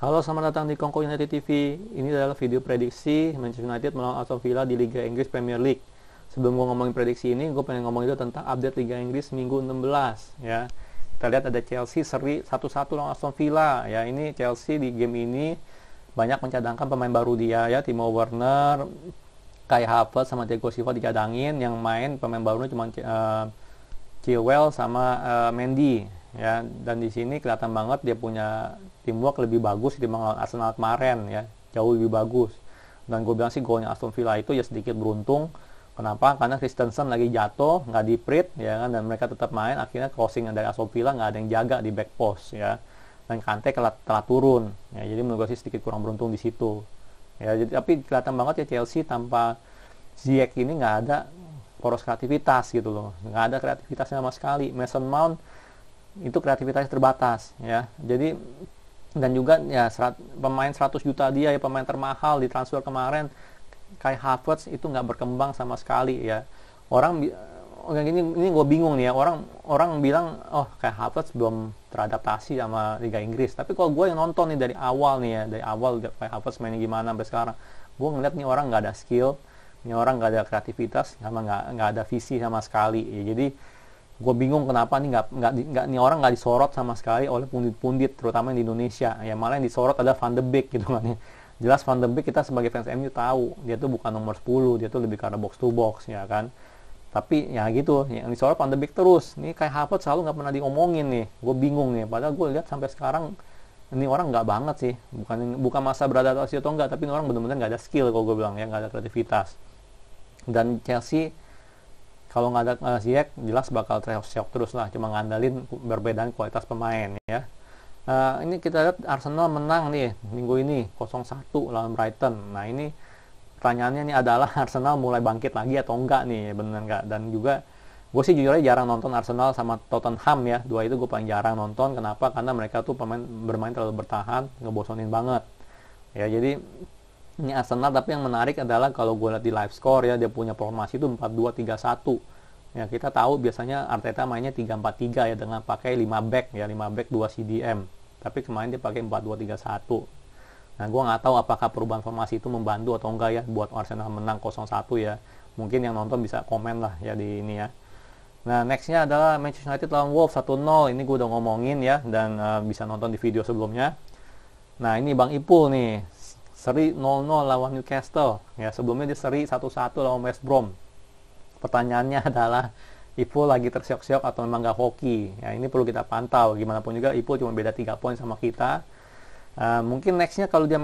Halo, selamat datang di Kongko United TV. Ini adalah video prediksi Manchester United melawan Aston Villa di Liga Inggris Premier League. Sebelum gue ngomongin prediksi ini, gue pengen ngomong itu tentang update Liga Inggris minggu 16 ya. Kita lihat ada Chelsea seri 1-1 lawan Aston Villa ya. Ini Chelsea di game ini banyak mencadangkan pemain baru dia ya, Timo Werner, Kai Havertz sama Thiago Silva dicadangin. Yang main pemain barunya cuma Chilwell sama Mendy ya, dan di sini kelihatan banget dia punya teamwork lebih bagus dibanding lawan Arsenal kemarin ya, jauh lebih bagus. Dan gue bilang sih golnya Aston Villa itu ya sedikit beruntung. Kenapa? Karena Christensen lagi jatuh, nggak di-prit ya kan, dan mereka tetap main. Akhirnya crossing dari Aston Villa nggak ada yang jaga di back post ya, dan Kante telah turun ya, jadi menurut gue sih sedikit kurang beruntung di situ ya. Jadi, tapi kelihatan banget ya Chelsea tanpa Ziyech ini nggak ada poros kreativitas gitu loh, nggak ada kreativitasnya sama sekali. Mason Mount itu kreativitasnya terbatas ya, jadi dan juga ya pemain 100 juta dia ya, pemain termahal di transfer kemarin, Kai Havertz itu nggak berkembang sama sekali ya. Orang ini gue bingung nih ya, orang bilang oh Kai Havertz belum teradaptasi sama Liga Inggris, tapi kalau gue yang nonton nih dari awal nih ya, dari awal Kai Havertz mainnya gimana sampai sekarang, gue ngeliat nih orang nggak ada skill, nih orang nggak ada kreativitas, sama nggak ada visi sama sekali ya. Jadi gue bingung kenapa nih nggak nih orang nggak disorot sama sekali oleh pundit-pundit terutama di Indonesia ya. Malah yang disorot ada Van de Beek gitu kan ya. Jelas Van de Beek kita sebagai fans MU tahu dia tuh bukan nomor 10, dia tuh lebih karena box to box ya kan. Tapi ya gitu, yang disorot Van de Beek terus. Nih kayak Havertz selalu nggak pernah diomongin nih, gue bingung nih. Padahal gue lihat sampai sekarang ini orang nggak banget sih, bukan masa beradaptasi atau enggak, tapi ini orang benar-benar nggak ada skill kalau gue bilang ya, nggak ada kreativitas. Dan Chelsea kalau nggak ada Ziyech jelas bakal shock terus lah, cuma ngandalin perbedaan kualitas pemain ya. Ini kita lihat Arsenal menang nih minggu ini 0-1 lawan Brighton. Nah ini pertanyaannya nih adalah Arsenal mulai bangkit lagi atau enggak nih, bener nggak? Dan juga gue sih jujur aja jarang nonton Arsenal sama Tottenham ya, dua itu gue paling jarang nonton. Kenapa? Karena mereka tuh bermain terlalu bertahan, ngebosonin banget ya. Jadi ini Arsenal, tapi yang menarik adalah kalau gue lihat di live score ya, dia punya formasi itu 4-2-3-1 ya. Kita tahu biasanya Arteta mainnya 3-4-3 ya, dengan pakai 5 back ya, 5 back 2 CDM, tapi kemarin dia pakai 4-2-3-1. Nah gue nggak tahu apakah perubahan formasi itu membantu atau enggak ya buat Arsenal menang 0-1 ya. Mungkin yang nonton bisa komen lah ya di ini ya. Nah nextnya adalah Manchester United lawan Wolves 1-0. Ini gue udah ngomongin ya, dan bisa nonton di video sebelumnya. Nah ini Bang Ipul nih, seri 0-0 lawan Newcastle ya. Sebelumnya dia seri 1-1 lawan West Brom. Pertanyaannya adalah Ipul lagi tersiok-siok atau memang gak hoki ya. Ini perlu kita pantau. Gimana pun juga Ipul cuma beda 3 poin sama kita. Mungkin nextnya kalau dia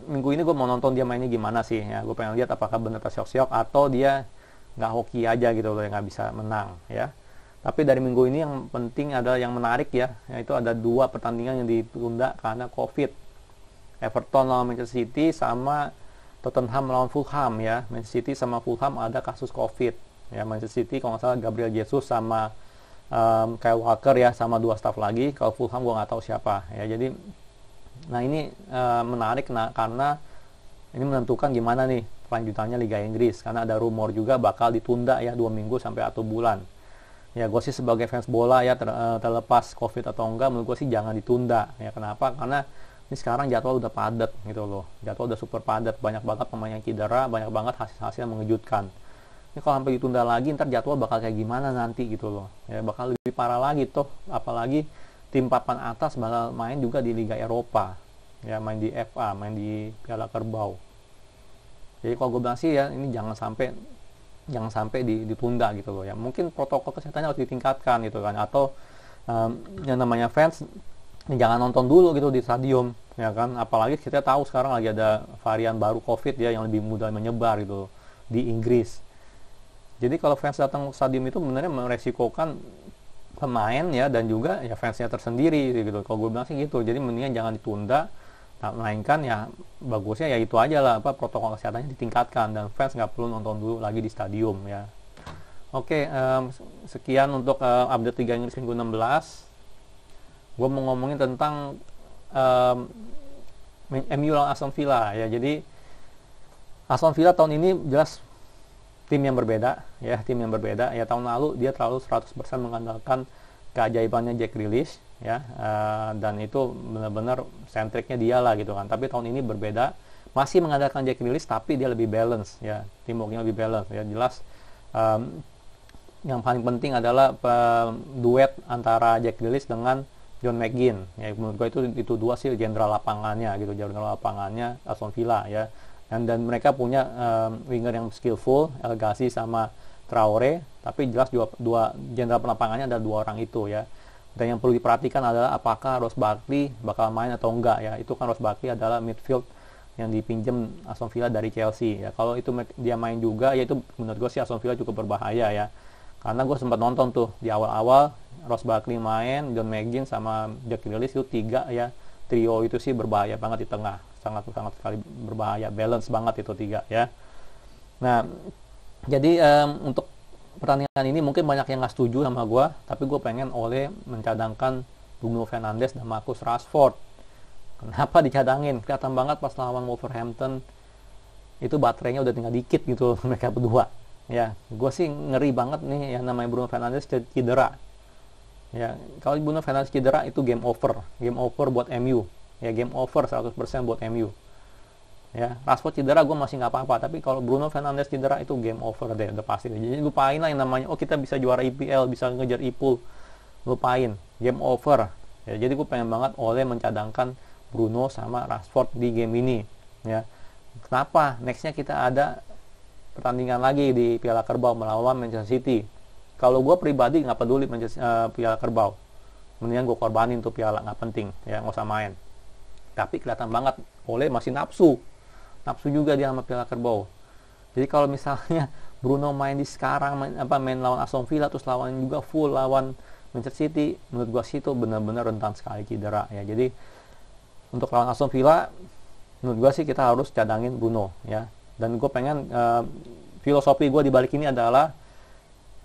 minggu ini gue mau nonton dia mainnya gimana sih ya. Gue pengen lihat apakah benar tersiok-siok atau dia gak hoki aja gitu loh, yang gak bisa menang ya. Tapi dari minggu ini yang penting adalah yang menarik ya, yaitu ada 2 pertandingan yang ditunda karena COVID. Everton lawan Manchester City sama Tottenham lawan Fulham ya. Manchester City sama Fulham ada kasus COVID ya. Manchester City kalau nggak salah Gabriel Jesus sama Kyle Walker ya, sama 2 staff lagi. Kalau Fulham gue nggak tahu siapa ya. Jadi nah ini menarik karena ini menentukan gimana nih kelanjutannya Liga Inggris, karena ada rumor juga bakal ditunda ya 2 minggu sampai 1 bulan ya. Gue sih sebagai fans bola ya, terlepas COVID atau enggak, menurut gue sih jangan ditunda ya. Kenapa? Karena ini sekarang jadwal udah padat gitu loh, jadwal udah super padat, banyak banget pemain yang cedera, banyak banget hasil-hasil yang mengejutkan. Ini kalau sampai ditunda lagi, ntar jadwal bakal kayak gimana nanti gitu loh ya, bakal lebih parah lagi toh. Apalagi tim papan atas bakal main juga di Liga Eropa ya, main di FA, main di Piala Kerbau. Jadi kalau gue bilang sih ya, ini jangan sampai ditunda gitu loh ya. Mungkin protokol kesehatannya harus ditingkatkan gitu kan, atau yang namanya fans jangan nonton dulu gitu di stadium ya kan. Apalagi kita tahu sekarang lagi ada varian baru COVID ya, yang lebih mudah menyebar gitu di Inggris. Jadi kalau fans datang ke stadium itu sebenarnya meresikokan pemain ya, dan juga ya fansnya tersendiri gitu. Kalau gue bilang sih gitu. Jadi mendingan jangan ditunda, melainkan ya bagusnya ya itu aja lah, protokol kesehatannya ditingkatkan, dan fans nggak perlu nonton dulu lagi di stadium ya. Oke, sekian untuk update Liga Inggris minggu 16. Gue mau ngomongin tentang MU lawan Aston Villa ya. Jadi Aston Villa tahun ini jelas tim yang berbeda ya. Tahun lalu dia terlalu 100% mengandalkan keajaibannya Jack Grealish ya, dan itu benar-benar sentriknya dia lah gitu kan. Tapi tahun ini berbeda, masih mengandalkan Jack Grealish tapi dia lebih balance ya, teamworknya lebih balance ya. Jelas yang paling penting adalah duet antara Jack Grealish dengan John McGinn ya. Menurut gue itu dua sih jenderal lapangannya gitu, jenderal lapangannya Aston Villa ya. Dan mereka punya winger yang skillful, El Ghazi sama Traore, tapi jelas dua jenderal lapangannya ada dua orang itu ya. Dan yang perlu diperhatikan adalah apakah Ross Barkley bakal main atau enggak ya. Itu kan Ross Barkley adalah midfield yang dipinjam Aston Villa dari Chelsea ya. Kalau itu dia main juga ya, itu menurut gue sih Aston Villa cukup berbahaya ya. Karena gue sempat nonton tuh di awal-awal Ross Barkley main, John McGinn sama Jack Grealish itu tiga ya. Trio itu sih berbahaya banget di tengah. Sangat sekali berbahaya, balance banget itu tiga ya. Nah, jadi untuk pertandingan ini mungkin banyak yang nggak setuju sama gue, tapi gue pengen Ole mencadangkan Bruno Fernandes dan Marcus Rashford. Kenapa dicadangin? Kelihatan banget pas lawan Wolverhampton itu baterainya udah tinggal dikit gitu mereka berdua. Ya, gue sih ngeri banget nih yang namanya Bruno Fernandes cedera. Ya, kalau Bruno Fernandes cedera itu game over buat MU. Ya, game over 100% buat MU. Ya, Rashford cedera gue masih nggak apa-apa, tapi kalau Bruno Fernandes cedera itu game over deh, udah pasti. Jadi lupain lah yang namanya kita bisa juara IPL, bisa ngejar IPUL, lupain, game over. Ya, jadi gue pengen banget Ole mencadangkan Bruno sama Rashford di game ini. Ya, kenapa? Nextnya kita ada pertandingan lagi di Piala Kerbau melawan Manchester City. Kalau gue pribadi nggak peduli Piala Kerbau, mendingan gue korbanin tuh piala, nggak penting, ya nggak usah main. Tapi kelihatan banget Ole masih nafsu juga dia sama Piala Kerbau. Jadi kalau misalnya Bruno main di sekarang main lawan Aston Villa terus lawan juga full lawan Manchester City, menurut gua sih itu benar-benar rentan sekali cedera ya. Jadi untuk lawan Aston Villa menurut gua sih kita harus cadangin Bruno ya. Dan gue pengen filosofi gue di balik ini adalah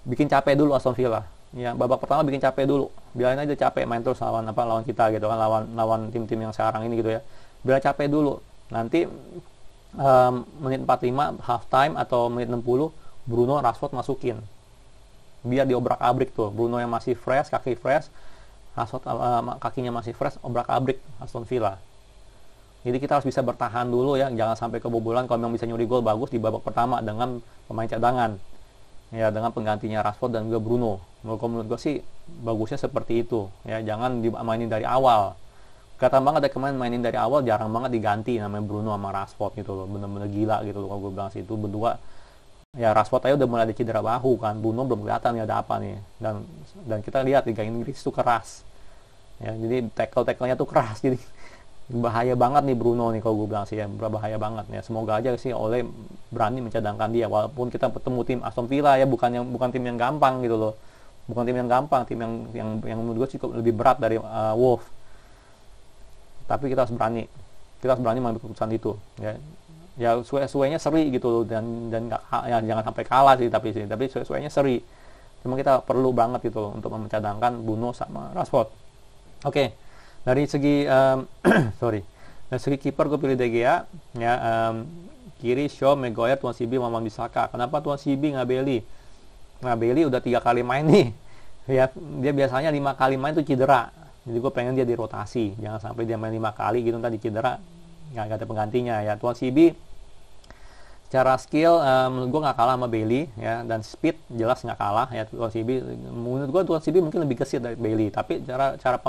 bikin capek dulu Aston Villa. Ya, babak pertama bikin capek dulu. Biarin aja capek main terus lawan kita gitu kan, lawan tim-tim yang sekarang ini gitu ya. Biar capek dulu. Nanti menit 45 half time atau menit 60 Bruno Rashford masukin. Biar diobrak-abrik tuh. Bruno yang masih fresh, kaki fresh, Rashford kakinya masih fresh, obrak-abrik Aston Villa. Jadi kita harus bisa bertahan dulu ya, jangan sampai kebobolan. Kalau memang bisa nyuri gol bagus di babak pertama dengan pemain cadangan. Ya, dengan penggantinya Rashford dan juga Bruno. Menurut gue sih bagusnya seperti itu. Ya, jangan dimainin dari awal. Kelihatan banget ada kemarin mainin dari awal, jarang banget diganti namanya Bruno sama Rashford gitu loh. Bener-bener gila gitu loh kalau gue bilang sih, itu berdua. Ya, Rashford aja udah mulai ada cedera bahu kan. Bruno belum kelihatan nih ada apa nih. Dan kita lihat Liga Inggris itu keras. Ya, jadi tackle-nya tuh keras. Jadi bahaya banget nih Bruno nih kalau gue bilang sih ya, berbahaya banget ya. Semoga aja sih Ole berani mencadangkan dia walaupun kita ketemu tim Aston Villa ya, bukan tim yang gampang gitu loh. Bukan tim yang gampang, tim yang menurut gue cukup lebih berat dari Wolves. Tapi kita harus berani mengambil keputusan itu ya. Ya sesuainya seri gitu loh, dan ya, jangan sampai kalah sih, tapi sesuainya seri. Cuma kita perlu banget gitu loh untuk mencadangkan Bruno sama Rashford. Oke. Dari segi dari segi kiper gue pilih De Gea ya. Kiri Shaw, Maguire, Tuan Sibi, Maman Bisaka. Kenapa Tuan Sibi nggak Bailey? Nah, Bailey udah 3 kali main nih ya, dia biasanya 5 kali main tuh cedera. Jadi gue pengen dia dirotasi, jangan sampai dia main 5 kali gitu tadi cedera, nggak ada penggantinya ya. Tuan Sibi secara skill menurut gue nggak kalah sama Bailey ya, dan speed jelas nggak kalah ya. Tuan Sibi menurut gue mungkin lebih gesit dari Bailey, tapi cara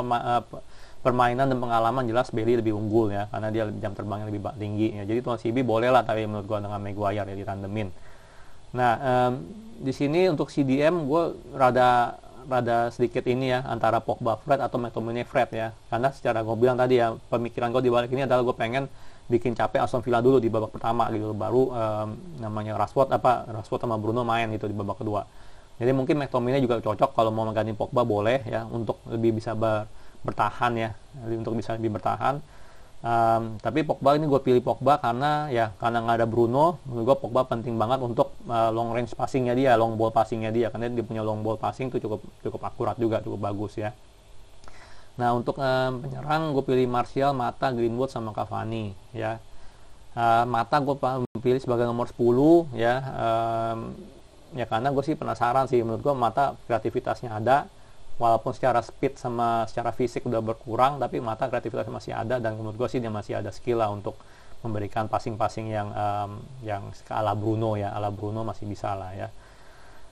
permainan dan pengalaman jelas Bailey lebih unggul ya, karena dia jam terbangnya lebih tinggi ya. Jadi Tuan Sibi boleh lah, tapi menurut gue dengan Maguire ya ditandemin. Nah, di sini untuk CDM gue rada sedikit ini ya, antara Pogba Fred atau McTominay Fred ya. Karena secara gue bilang tadi ya, pemikiran gue di balik ini adalah gue pengen bikin capek Aston Villa dulu di babak pertama gitu, baru namanya Rashford sama Bruno main itu di babak kedua. Jadi mungkin McTominay juga cocok kalau mau mengganti Pogba, boleh ya, untuk lebih bisa bertahan ya, untuk bisa lebih bertahan. Tapi Pogba ini gue pilih Pogba karena nggak ada Bruno. Menurut gue Pogba penting banget untuk long range passingnya dia, long ball passingnya dia, karena dia punya long ball passing itu cukup akurat juga, cukup bagus ya. Nah, untuk penyerang gue pilih Martial, Mata, Greenwood sama Cavani ya. Mata gue pilih sebagai nomor 10 ya. Ya karena gue sih penasaran sih, menurut gue Mata kreativitasnya ada walaupun secara speed sama secara fisik udah berkurang, tapi Mata kreativitas masih ada, dan menurut gue sih dia masih ada skill lah untuk memberikan passing-passing yang ala Bruno ya, ala Bruno masih bisa lah ya.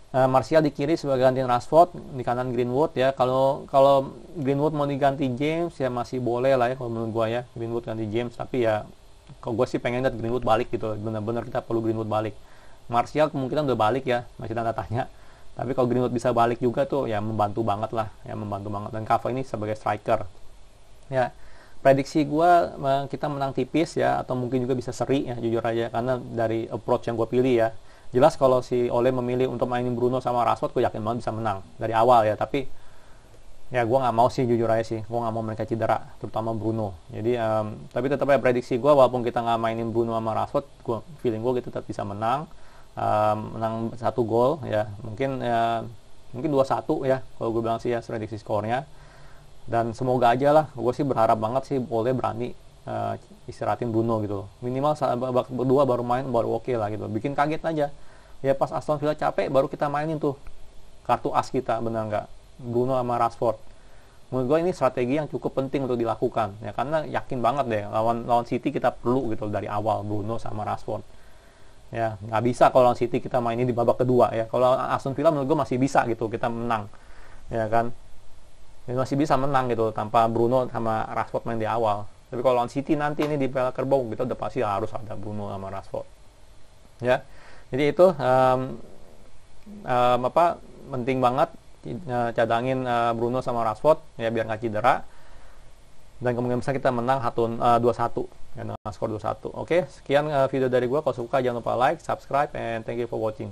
Martial di kiri sebagai gantiin Rashford, di kanan Greenwood ya. Kalau Greenwood mau diganti James ya masih boleh lah ya kalau menurut gue ya, Greenwood ganti James, tapi ya kalau gue sih pengen lihat Greenwood balik gitu, benar-benar kita perlu Greenwood balik. Martial kemungkinan udah balik ya, masih tanda tanya. Tapi kalau Greenwood bisa balik juga tuh ya membantu banget lah, ya membantu banget. Dan Kava ini sebagai striker. Ya, prediksi gue kita menang tipis ya, atau mungkin juga bisa seri ya, jujur aja, karena dari approach yang gue pilih ya. Jelas kalau si Ole memilih untuk mainin Bruno sama Rashford, gue yakin banget bisa menang dari awal ya. Tapi ya gue nggak mau sih, jujur aja sih, gue nggak mau mereka cedera, terutama Bruno. Jadi tapi tetap ya prediksi gue, walaupun kita nggak mainin Bruno sama Rashford, feeling gue kita tetap bisa menang. Menang 1 gol ya, mungkin 2-1 ya kalau gue bilang sih ya, prediksi skornya. Dan semoga aja lah, gue sih berharap banget sih Ole berani istirahatin Bruno gitu, minimal babak kedua baru main, baru oke lah gitu, bikin kaget aja ya. Pas Aston Villa capek baru kita mainin tuh kartu as kita, benar nggak, Bruno sama Rashford. Menurut gue ini strategi yang cukup penting untuk dilakukan ya, karena yakin banget deh lawan City kita perlu gitu dari awal Bruno sama Rashford ya. Nggak bisa kalau lawan City kita mainin di babak kedua ya. Kalau Aston Villa menurut gue masih bisa gitu kita menang ya kan, masih bisa menang gitu tanpa Bruno sama Rashford main di awal. Tapi kalau lawan City nanti ini di Piala Kerbau, kita udah pasti harus ada Bruno sama Rashford ya. Jadi itu penting banget cadangin Bruno sama Rashford ya, biar nggak cedera, dan kemungkinan besar kita menang 2-1 ya, dengan skor 2-1. Oke, sekian video dari gue. Kalau suka jangan lupa like, subscribe, and thank you for watching.